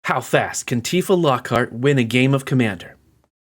How fast can Tifa Lockhart win a game of Commander?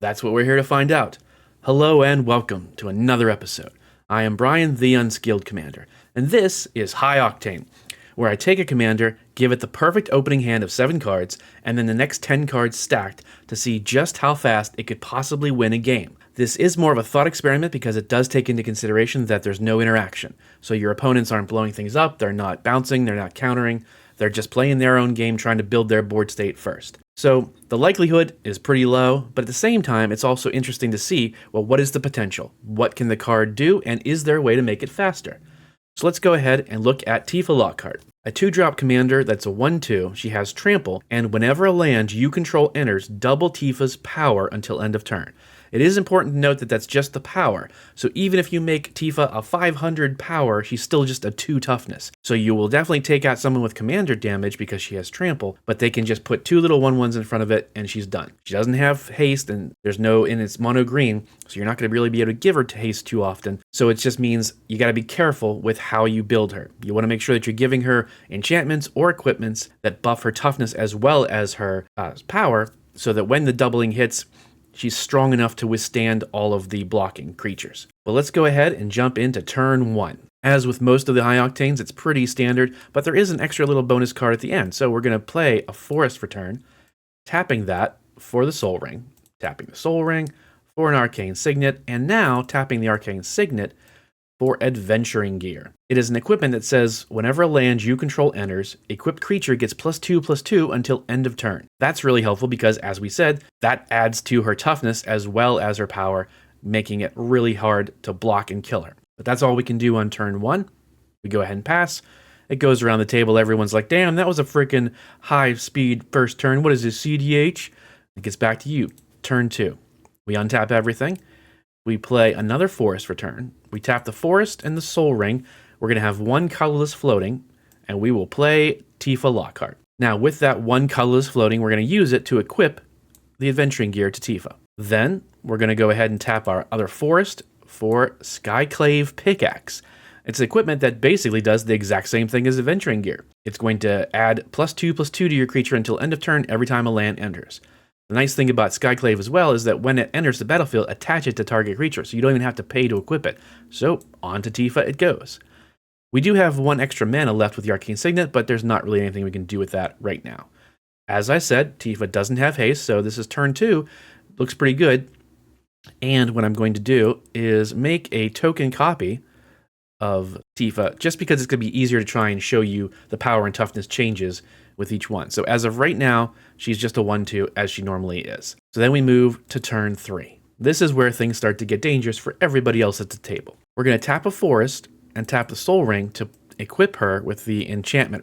That's what we're here to find out. Hello and welcome to another episode. I am Brian, the Unskilled Commander, and this is High Octane, where I take a commander, give it the perfect opening hand of 7 cards, and then the next 10 cards stacked to see just how fast it could possibly win a game. This is more of a thought experiment because it does take into consideration that there's no interaction. So your opponents aren't blowing things up, they're not bouncing, they're not countering, they're just playing their own game trying to build their board state first. So the likelihood is pretty low, but at the same time, it's also interesting to see, well, what is the potential? What can the card do, and is there a way to make it faster? So let's go ahead and look at Tifa Lockhart. A 2-drop commander that's a 1/2, she has trample, and whenever a land you control enters, double Tifa's power until end of turn. It is important to note that that's just the power, so even if you make Tifa a 500 power, she's still just a 2 toughness. So you will definitely take out someone with commander damage because she has trample, but they can just put 2 little 1/1s in front of it and she's done. She doesn't have haste and there's no, and it's mono green, so you're not going to really be able to give her to haste too often. So it just means you got to be careful with how you build her. You want to make sure that you're giving her enchantments or equipments that buff her toughness as well as her power, so that when the doubling hits, she's strong enough to withstand all of the blocking creatures. But let's go ahead and jump into turn 1. As with most of the high octanes, it's pretty standard, but there is an extra little bonus card at the end. So we're going to play a forest for turn, tapping that for the soul ring, tapping the soul ring for an arcane signet, and now tapping the arcane signet for adventuring gear. It is an equipment that says whenever a land you control enters, equipped creature gets +2/+2 until end of turn. That's really helpful because, as we said, that adds to her toughness as well as her power, making it really hard to block and kill her. But that's all we can do on turn 1. We go ahead and pass. It goes around the table. Everyone's like, damn, that was a freaking high speed first turn. What is this, CDH? It gets back to you. Turn 2. We untap everything. We play another forest for turn. We tap the forest and the soul ring. We're going to have 1 colorless floating, and we will play Tifa Lockhart. Now, with that 1 colorless floating, we're going to use it to equip the adventuring gear to Tifa. Then, we're going to go ahead and tap our other forest for Skyclave Pickaxe. It's equipment that basically does the exact same thing as adventuring gear. It's going to add +2/+2 to your creature until end of turn every time a land enters. The nice thing about Skyclave as well is that when it enters the battlefield, attach it to target creature, so you don't even have to pay to equip it. So, on to Tifa it goes. We do have 1 extra mana left with the Arcane Signet, but there's not really anything we can do with that right now. As I said, Tifa doesn't have haste, so this is turn 2. Looks pretty good. And what I'm going to do is make a token copy of Tifa, just because it's going to be easier to try and show you the power and toughness changes with each one. So as of right now, she's just a 1/2 as she normally is. So then we move to turn 3. This is where things start to get dangerous for everybody else at the table. We're going to tap a forest and tap the soul ring to equip her with the enchantment,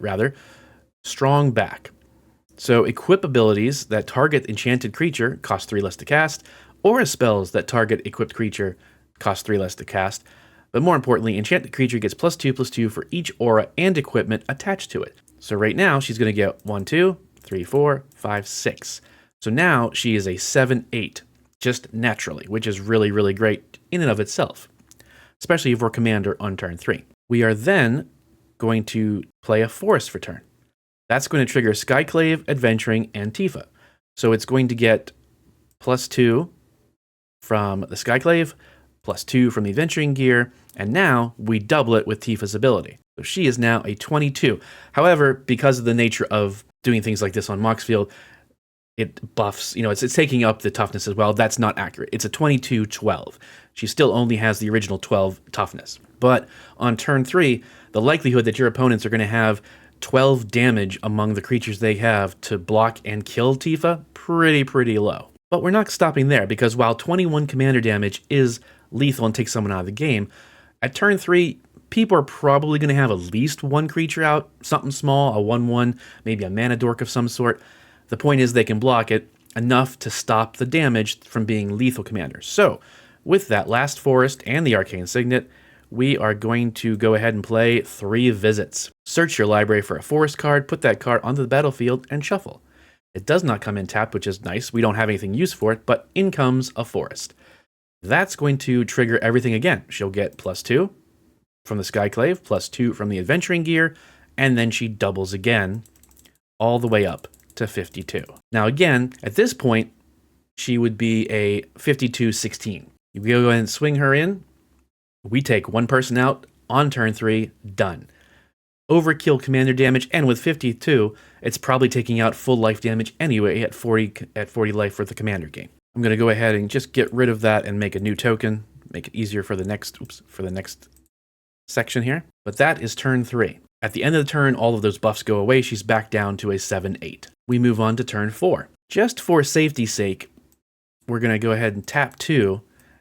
Strong Back. So equip abilities that target enchanted creature cost 3 less to cast, or spells that target equipped creature cost 3 less to cast. But more importantly, enchanted creature gets +2/+2 for each aura and equipment attached to it. So right now, she's going to get 1, 2, 3, 4, 5, 6. So now she is a 7/8, just naturally, which is really, really great in and of itself, especially if we're commander on turn 3. We are then going to play a forest for turn. That's going to trigger Skyclave, Adventuring, and Tifa. So it's going to get +2 from the Skyclave, +2 from the Adventuring gear, and now we double it with Tifa's ability. So she is now a 22. However, because of the nature of doing things like this on Moxfield, it buffs, it's taking up the toughness as well. That's not accurate. It's a 22/12. She still only has the original 12 toughness. But on turn 3, the likelihood that your opponents are going to have 12 damage among the creatures they have to block and kill Tifa, pretty low. But we're not stopping there, because while 21 commander damage is lethal and takes someone out of the game, at turn 3, people are probably going to have at least 1 creature out, something small, a 1/1, maybe a mana dork of some sort. The point is they can block it enough to stop the damage from being lethal commanders. So, with that last forest and the Arcane Signet, we are going to go ahead and play 3 visits. Search your library for a forest card, put that card onto the battlefield, and shuffle. It does not come in tapped, which is nice. We don't have anything used for it, but in comes a forest. That's going to trigger everything again. She'll get +2 from the Skyclave, +2 from the Adventuring gear, and then she doubles again all the way up to 52. Now again, at this point, she would be a 52-16. You go ahead and swing her in. We take one person out on turn 3, done. Overkill commander damage, and with 52, it's probably taking out full life damage anyway at 40 life for the commander game. I'm going to go ahead and just get rid of that and make a new token, make it easier for the next section here. But that is turn 3. At the end of the turn, all of those buffs go away. She's back down to a 7-8. We move on to turn 4. Just for safety's sake, we're going to go ahead and tap 2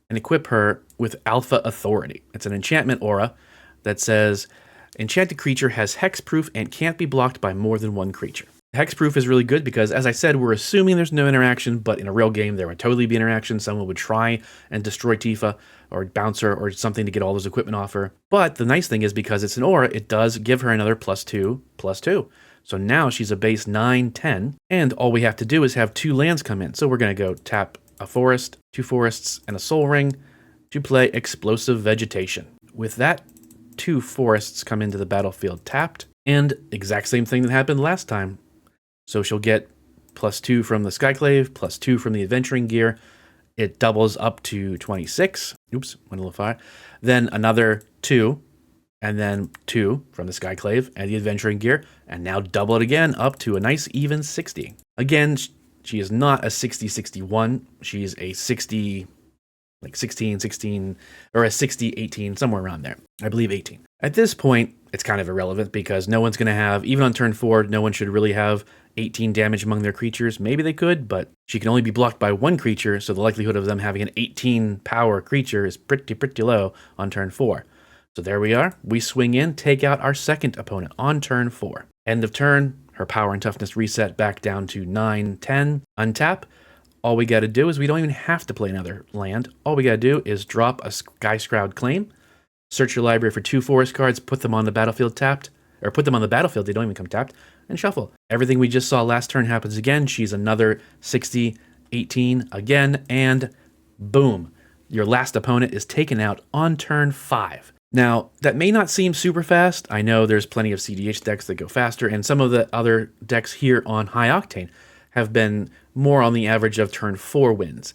and equip her with Alpha Authority. It's an enchantment aura that says, enchanted creature has hexproof and can't be blocked by more than one creature. Hexproof is really good because, as I said, we're assuming there's no interaction, but in a real game, there would totally be interaction. Someone would try and destroy Tifa or bounce her or something to get all those equipment off her. But the nice thing is, because it's an aura, it does give her another +2/+2. So now she's a base 9/10, and all we have to do is have 2 lands come in. So we're going to go tap a forest, 2 forests, and a soul ring to play Explosive Vegetation. With that, 2 forests come into the battlefield tapped, and exact same thing that happened last time. So she'll get +2 from the Skyclave, +2 from the Adventuring Gear. It doubles up to 26. Oops, went a little far. Then another 2, and then 2 from the Skyclave and the Adventuring Gear, and now double it again up to a nice even 60. Again, she is not a 60-61. She's a 60, like 16, or a 60-18, somewhere around there. I believe 18. At this point, it's kind of irrelevant because no one's going to have, even on turn 4, no one should really have 18 damage among their creatures. Maybe they could, but she can only be blocked by 1 creature, so the likelihood of them having an 18 power creature is pretty low on turn 4. So there we are. We swing in, take out our second opponent on turn 4. End of turn, her power and toughness reset back down to 9/10. Untap. All we got to do is we don't even have to play another land. All we got to do is drop a Skyshroud Claim, search your library for 2 forest cards, put them on the battlefield tapped, or put them on the battlefield, they don't even come tapped, and shuffle. Everything we just saw last turn happens again. She's another 60-18 again, and boom. Your last opponent is taken out on turn 5. Now, that may not seem super fast. I know there's plenty of CDH decks that go faster, and some of the other decks here on High Octane have been more on the average of turn 4 wins.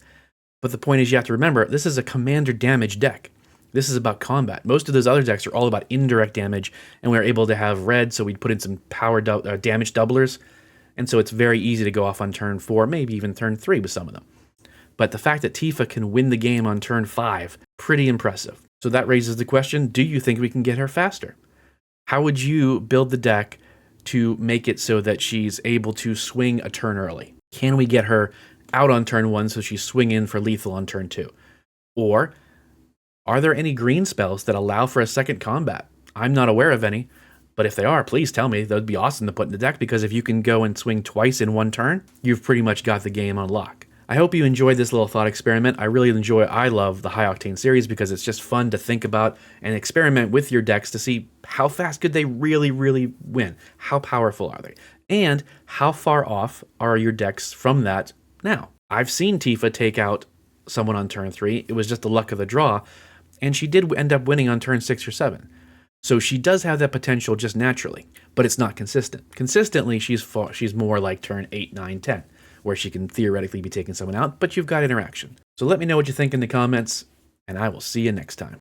But the point is, you have to remember, this is a commander damage deck. This is about combat. Most of those other decks are all about indirect damage, and we're able to have red, so we'd put in some power damage doublers, and so it's very easy to go off on turn 4, maybe even turn 3 with some of them. But the fact that Tifa can win the game on turn 5, pretty impressive. So that raises the question, do you think we can get her faster? How would you build the deck to make it so that she's able to swing a turn early? Can we get her out on turn 1 so she's swing in for lethal on turn 2? Or are there any green spells that allow for a second combat? I'm not aware of any, but if they are, please tell me. That would be awesome to put in the deck, because if you can go and swing twice in 1 turn, you've pretty much got the game on lock. I hope you enjoyed this little thought experiment. I love the High Octane series because it's just fun to think about and experiment with your decks to see how fast could they really win? How powerful are they? And how far off are your decks from that now? I've seen Tifa take out someone on turn 3. It was just the luck of the draw, and she did end up winning on turn 6 or 7. So she does have that potential just naturally, but it's not consistent. Consistently, she's more like turn 8, 9, 10. Where she can theoretically be taking someone out, but you've got interaction. So let me know what you think in the comments, and I will see you next time.